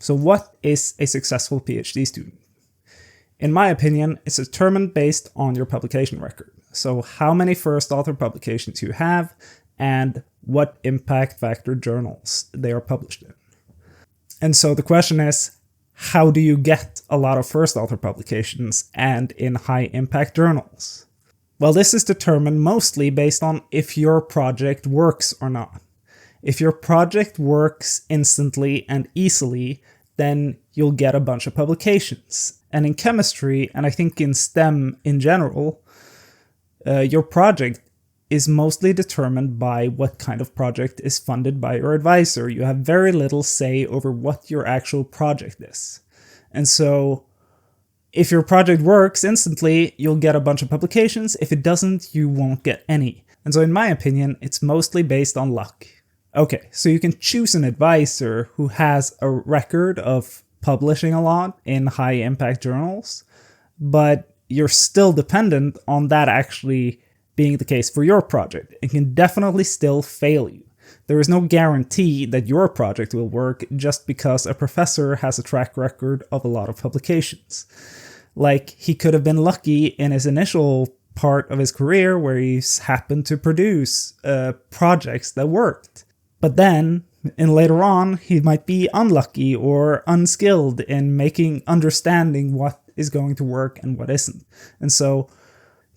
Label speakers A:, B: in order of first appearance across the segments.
A: So what is a successful PhD student? In my opinion, it's determined based on your publication record. So how many first author publications you have and what impact factor journals they are published in. And so the question is, how do you get a lot of first author publications and in high impact journals? Well, this is determined mostly based on if your project works or not. If your project works instantly and easily, then you'll get a bunch of publications. And in chemistry, and I think in STEM in general, your project is mostly determined by what kind of project is funded by your advisor. You have very little say over what your actual project is. And so if your project works instantly, you'll get a bunch of publications. If it doesn't, you won't get any. And so in my opinion, it's mostly based on luck. Okay, so you can choose an advisor who has a record of publishing a lot in high impact journals, but you're still dependent on that actually being the case for your project. It can definitely still fail you. There is no guarantee that your project will work just because a professor has a track record of a lot of publications. Like, he could have been lucky in his initial part of his career where he's happened to produce projects that worked. But then, later on, he might be unlucky or unskilled in understanding what is going to work and what isn't. And so,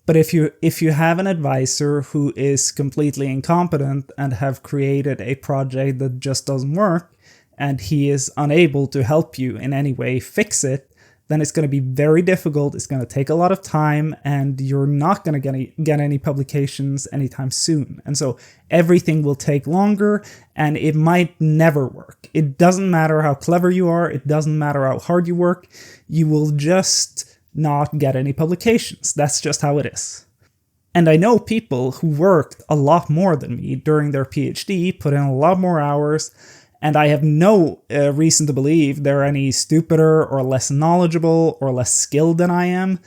A: but if you have an advisor who is completely incompetent and have created a project that just doesn't work, and he is unable to help you in any way fix it, then it's going to be very difficult, it's going to take a lot of time, and you're not going to get any publications anytime soon. And so everything will take longer, and it might never work. It doesn't matter how clever you are, it doesn't matter how hard you work, you will just not get any publications. That's just how it is. And I know people who worked a lot more than me during their PhD, put in a lot more hours, and I have no reason to believe they're any stupider or less knowledgeable or less skilled than I am.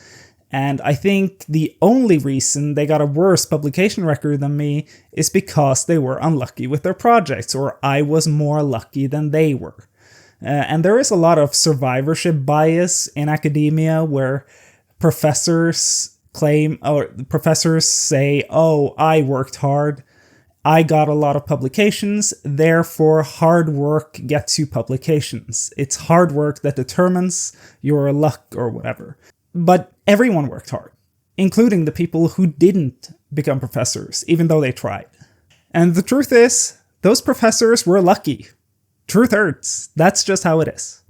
A: And I think the only reason they got a worse publication record than me is because they were unlucky with their projects, or I was more lucky than they were. And there is a lot of survivorship bias in academia where professors claim, or professors say, oh, I worked hard, I got a lot of publications, therefore hard work gets you publications. It's hard work that determines your luck or whatever. But everyone worked hard, including the people who didn't become professors, even though they tried. And the truth is, those professors were lucky. Truth hurts. That's just how it is.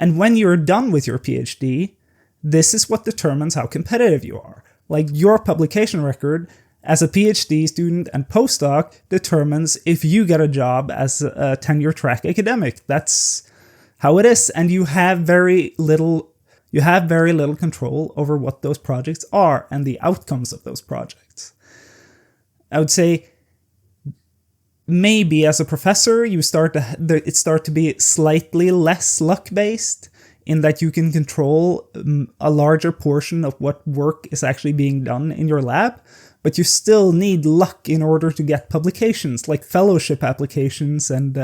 A: And when you're done with your PhD, this is what determines how competitive you are. Like, your publication record as a PhD student and postdoc determines if you get a job as a tenure-track academic. That's how it is, and you have very little control over what those projects are and the outcomes of those projects. I would say maybe as a professor, it start to be slightly less luck-based, in that you can control a larger portion of what work is actually being done in your lab. But you still need luck in order to get publications, like fellowship applications and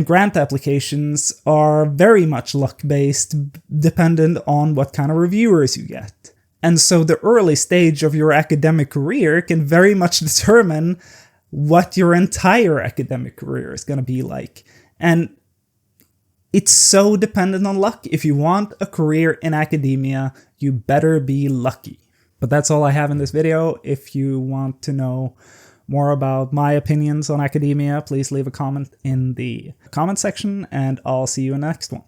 A: grant applications are very much luck-based, dependent on what kind of reviewers you get. And so the early stage of your academic career can very much determine what your entire academic career is going to be like. And it's so dependent on luck. If you want a career in academia, you better be lucky. But that's all I have in this video. If you want to know more about my opinions on academia, please leave a comment in the comment section, and I'll see you in the next one.